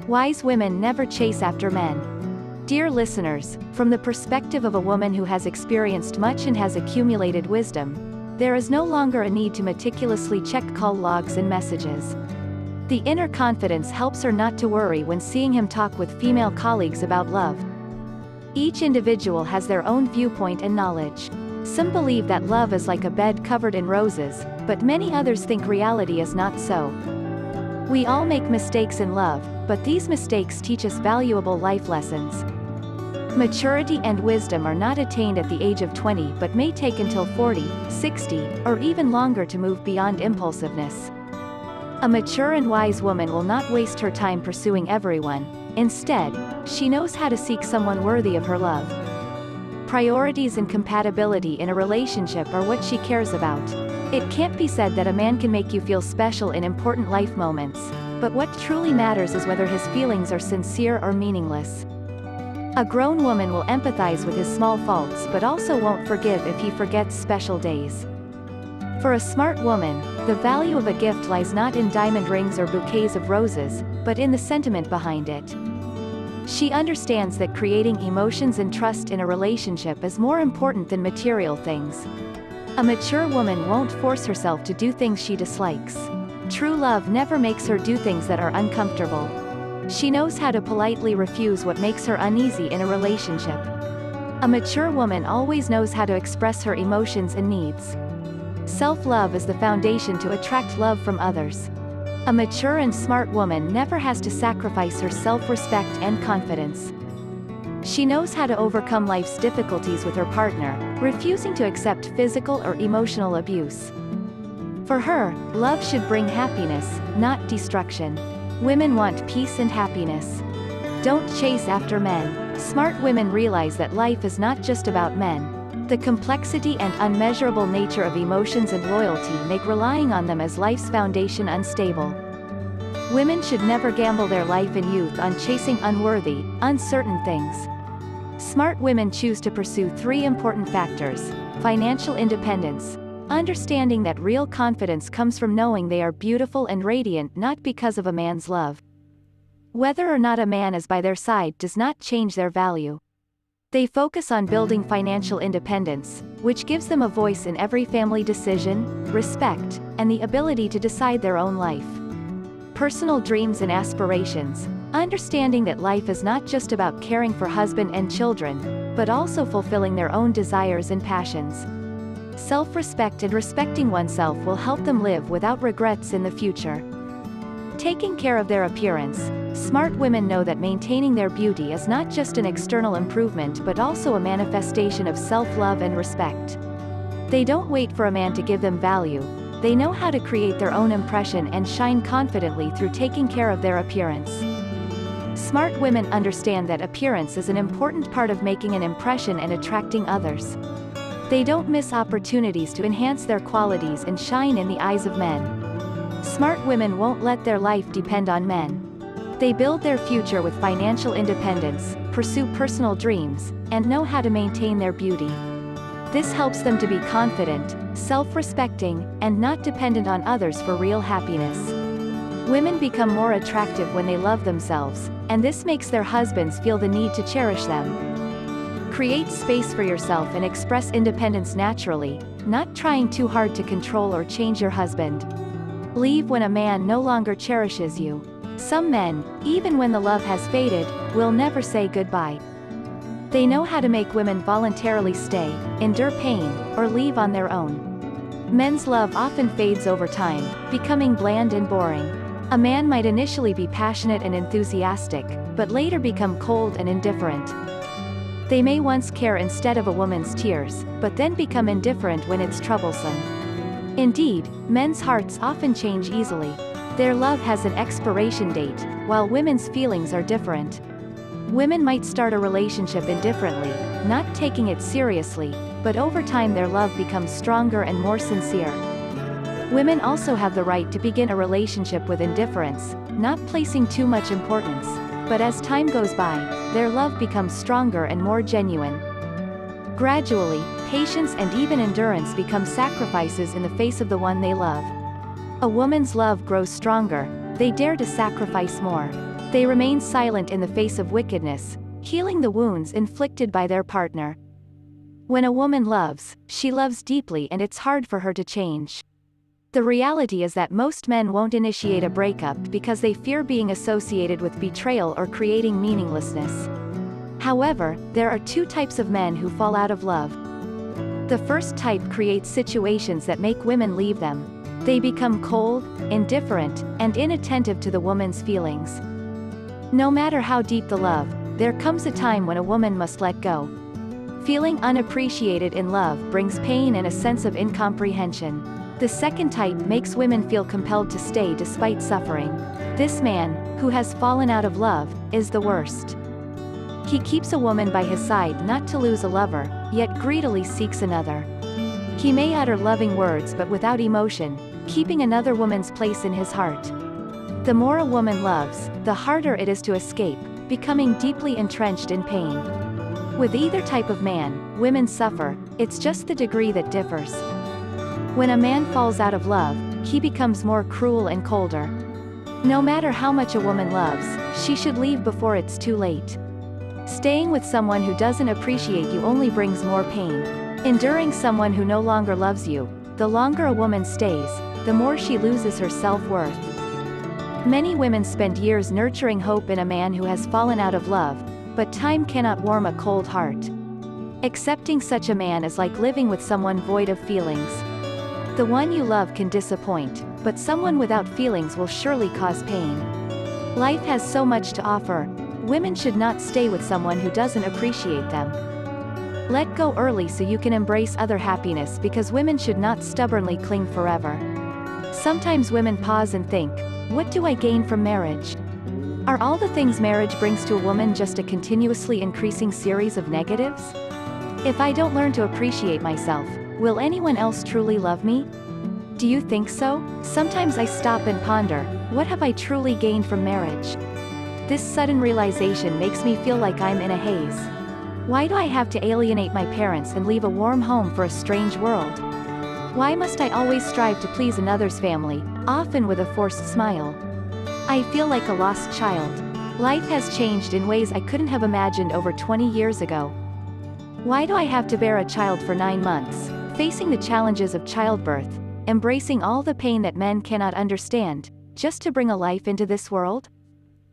Wise women never chase after men. Dear listeners, from the perspective of a woman who has experienced much and has accumulated wisdom, there is no longer a need to meticulously check call logs and messages. The inner confidence helps her not to worry when seeing him talk with female colleagues about love. Each individual has their own viewpoint and knowledge. Some believe that love is like a bed covered in roses, but many others think reality is not so. We all make mistakes in love, but these mistakes teach us valuable life lessons. Maturity and wisdom are not attained at the age of 20 but may take until 40, 60, or even longer to move beyond impulsiveness. A mature and wise woman will not waste her time pursuing everyone. Instead, she knows how to seek someone worthy of her love. Priorities and compatibility in a relationship are what she cares about. It can't be said that a man can make you feel special in important life moments, but what truly matters is whether his feelings are sincere or meaningless. A grown woman will empathize with his small faults but also won't forgive if he forgets special days. For a smart woman, the value of a gift lies not in diamond rings or bouquets of roses, but in the sentiment behind it. She understands that creating emotions and trust in a relationship is more important than material things. A mature woman won't force herself to do things she dislikes. True love never makes her do things that are uncomfortable. She knows how to politely refuse what makes her uneasy in a relationship. A mature woman always knows how to express her emotions and needs. Self-love is the foundation to attract love from others. A mature and smart woman never has to sacrifice her self-respect and confidence. She knows how to overcome life's difficulties with her partner, refusing to accept physical or emotional abuse. For her, love should bring happiness, not destruction. Women want peace and happiness. Don't chase after men. Smart women realize that life is not just about men. The complexity and unmeasurable nature of emotions and loyalty make relying on them as life's foundation unstable. Women should never gamble their life and youth on chasing unworthy, uncertain things. Smart women choose to pursue three important factors: financial independence, understanding that real confidence comes from knowing they are beautiful and radiant not because of a man's love. Whether or not a man is by their side does not change their value. They focus on building financial independence, which gives them a voice in every family decision, respect, and the ability to decide their own life. Personal dreams and aspirations, understanding that life is not just about caring for husband and children, but also fulfilling their own desires and passions. Self-respect and respecting oneself will help them live without regrets in the future. Taking care of their appearance, smart women know that maintaining their beauty is not just an external improvement but also a manifestation of self-love and respect. They don't wait for a man to give them value. They know how to create their own impression and shine confidently through taking care of their appearance. Smart women understand that appearance is an important part of making an impression and attracting others. They don't miss opportunities to enhance their qualities and shine in the eyes of men. Smart women won't let their life depend on men. They build their future with financial independence, pursue personal dreams, and know how to maintain their beauty. This helps them to be confident, self-respecting, and not dependent on others for real happiness. Women become more attractive when they love themselves, and this makes their husbands feel the need to cherish them. Create space for yourself and express independence naturally, not trying too hard to control or change your husband. Leave when a man no longer cherishes you. Some men, even when the love has faded, will never say goodbye. They know how to make women voluntarily stay, endure pain, or leave on their own. Men's love often fades over time, becoming bland and boring. A man might initially be passionate and enthusiastic, but later become cold and indifferent. They may once care instead of a woman's tears, but then become indifferent when it's troublesome. Indeed, men's hearts often change easily. Their love has an expiration date, while women's feelings are different. Women might start a relationship indifferently, not taking it seriously, but over time their love becomes stronger and more sincere. Women also have the right to begin a relationship with indifference, not placing too much importance, but as time goes by, their love becomes stronger and more genuine. Gradually, patience and even endurance become sacrifices in the face of the one they love. A woman's love grows stronger, they dare to sacrifice more. They remain silent in the face of wickedness, healing the wounds inflicted by their partner. When a woman loves, she loves deeply and it's hard for her to change. The reality is that most men won't initiate a breakup because they fear being associated with betrayal or creating meaninglessness. However, there are two types of men who fall out of love. The first type creates situations that make women leave them. They become cold, indifferent, and inattentive to the woman's feelings. No matter how deep the love, there comes a time when a woman must let go. Feeling unappreciated in love brings pain and a sense of incomprehension. The second type makes women feel compelled to stay despite suffering. This man, who has fallen out of love, is the worst. He keeps a woman by his side not to lose a lover, yet greedily seeks another. He may utter loving words but without emotion, keeping another woman's place in his heart. The more a woman loves, the harder it is to escape, becoming deeply entrenched in pain. With either type of man, women suffer, it's just the degree that differs. When a man falls out of love, he becomes more cruel and colder. No matter how much a woman loves, she should leave before it's too late. Staying with someone who doesn't appreciate you only brings more pain. Enduring someone who no longer loves you, the longer a woman stays, the more she loses her self-worth. Many women spend years nurturing hope in a man who has fallen out of love, but time cannot warm a cold heart. Accepting such a man is like living with someone void of feelings. The one you love can disappoint, but someone without feelings will surely cause pain. Life has so much to offer. Women should not stay with someone who doesn't appreciate them. Let go early so you can embrace other happiness, because women should not stubbornly cling forever. Sometimes women pause and think, what do I gain from marriage? Are all the things marriage brings to a woman just a continuously increasing series of negatives? If I don't learn to appreciate myself, will anyone else truly love me? Do you think so? Sometimes I stop and ponder, what have I truly gained from marriage? This sudden realization makes me feel like I'm in a haze. Why do I have to alienate my parents and leave a warm home for a strange world? Why must I always strive to please another's family, often with a forced smile? I feel like a lost child. Life has changed in ways I couldn't have imagined over 20 years ago. Why do I have to bear a child for 9 months, facing the challenges of childbirth, embracing all the pain that men cannot understand, just to bring a life into this world?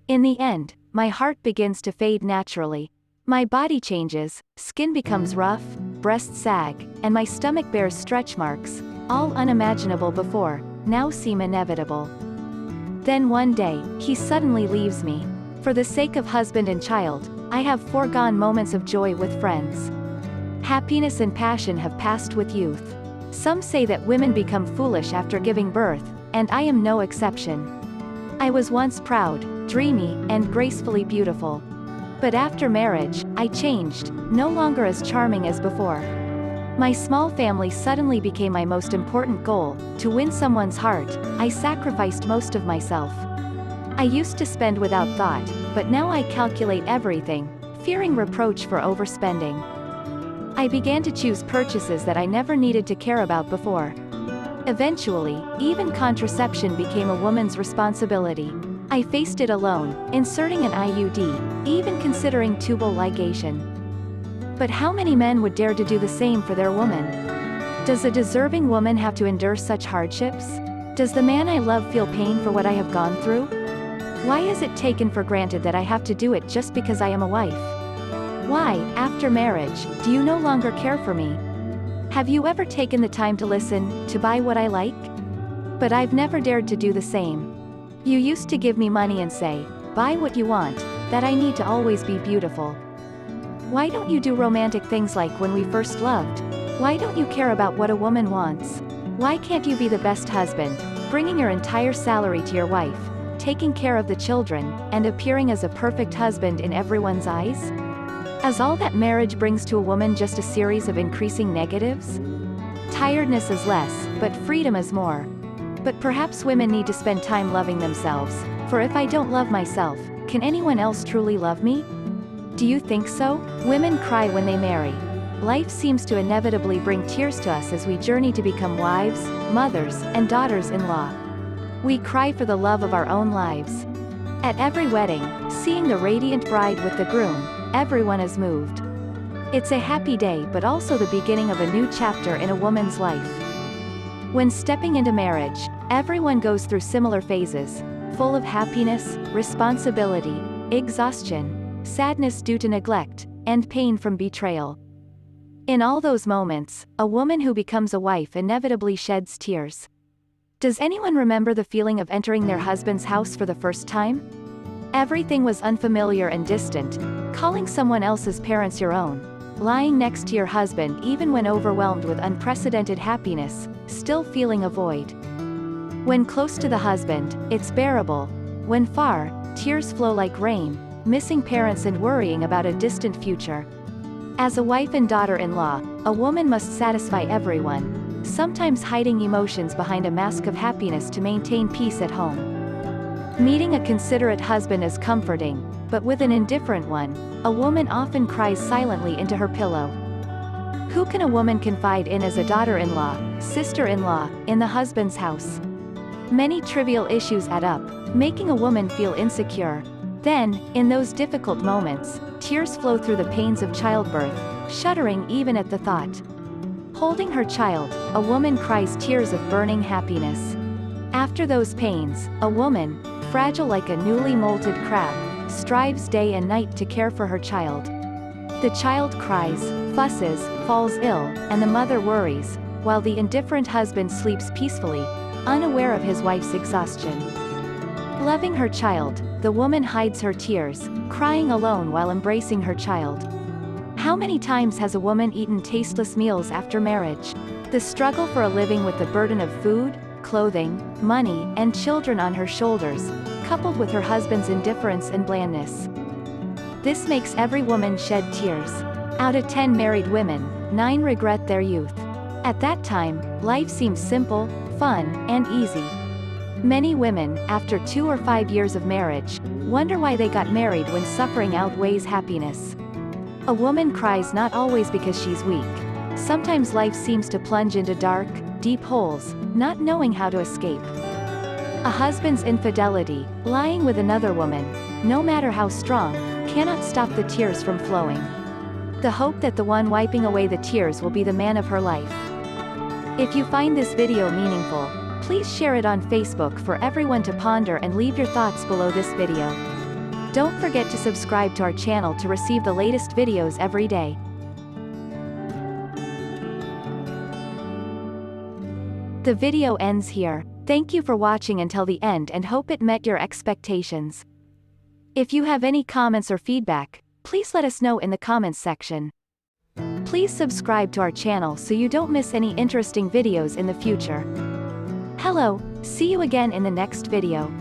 In the end, my heart begins to fade naturally. My body changes, skin becomes rough, breasts sag, and my stomach bears stretch marks, all unimaginable before, now seem inevitable. Then one day, he suddenly leaves me. For the sake of husband and child, I have foregone moments of joy with friends. Happiness and passion have passed with youth. Some say that women become foolish after giving birth, and I am no exception. I was once proud, dreamy, and gracefully beautiful. But after marriage, I changed, no longer as charming as before. My small family suddenly became my most important goal. To win someone's heart, I sacrificed most of myself. I used to spend without thought, but now I calculate everything, fearing reproach for overspending. I began to choose purchases that I never needed to care about before. Eventually, even contraception became a woman's responsibility. I faced it alone, inserting an IUD, even considering tubal ligation. But how many men would dare to do the same for their woman? Does a deserving woman have to endure such hardships? Does the man I love feel pain for what I have gone through? Why is it taken for granted that I have to do it just because I am a wife? Why, after marriage, do you no longer care for me? Have you ever taken the time to listen, to buy what I like? But I've never dared to do the same. You used to give me money and say, buy what you want, that I need to always be beautiful. Why don't you do romantic things like when we first loved? Why don't you care about what a woman wants? Why can't you be the best husband, bringing your entire salary to your wife, taking care of the children, and appearing as a perfect husband in everyone's eyes? Is all that marriage brings to a woman just a series of increasing negatives? Tiredness is less, but freedom is more. But perhaps women need to spend time loving themselves, for if I don't love myself, can anyone else truly love me? Do you think so? Women cry when they marry. Life seems to inevitably bring tears to us as we journey to become wives, mothers, and daughters-in-law. We cry for the love of our own lives. At every wedding, seeing the radiant bride with the groom, everyone is moved. It's a happy day but also the beginning of a new chapter in a woman's life. When stepping into marriage, everyone goes through similar phases, full of happiness, responsibility, exhaustion, sadness due to neglect, and pain from betrayal. In all those moments, a woman who becomes a wife inevitably sheds tears. Does anyone remember the feeling of entering their husband's house for the first time? Everything was unfamiliar and distant, calling someone else's parents your own, lying next to your husband even when overwhelmed with unprecedented happiness, still feeling a void. When close to the husband, it's bearable. When far, tears flow like rain, missing parents and worrying about a distant future. As a wife and daughter-in-law, a woman must satisfy everyone, sometimes hiding emotions behind a mask of happiness to maintain peace at home. Meeting a considerate husband is comforting, but with an indifferent one, a woman often cries silently into her pillow. Who can a woman confide in as a daughter-in-law, sister-in-law, in the husband's house? Many trivial issues add up, making a woman feel insecure. Then, in those difficult moments, tears flow through the pains of childbirth, shuddering even at the thought. Holding her child, a woman cries tears of burning happiness. After those pains, a woman, fragile like a newly molted crab, strives day and night to care for her child. The child cries, fusses, falls ill, and the mother worries, while the indifferent husband sleeps peacefully, unaware of his wife's exhaustion. Loving her child, the woman hides her tears, crying alone while embracing her child. How many times has a woman eaten tasteless meals after marriage? The struggle for a living with the burden of food, clothing, money, and children on her shoulders, coupled with her husband's indifference and blandness. This makes every woman shed tears. Out of 10 married women, 9 regret their youth. At that time, life seems simple, fun, and easy. Many women, after 2 or 5 years of marriage, wonder why they got married when suffering outweighs happiness. A woman cries not always because she's weak. Sometimes life seems to plunge into dark, deep holes, not knowing how to escape. A husband's infidelity, lying with another woman, no matter how strong, cannot stop the tears from flowing. The hope that the one wiping away the tears will be the man of her life. If you find this video meaningful, please share it on Facebook for everyone to ponder and leave your thoughts below this video. Don't forget to subscribe to our channel to receive the latest videos every day. The video ends here. Thank you for watching until the end and hope it met your expectations. If you have any comments or feedback, please let us know in the comments section. Please subscribe to our channel so you don't miss any interesting videos in the future. Hello, see you again in the next video.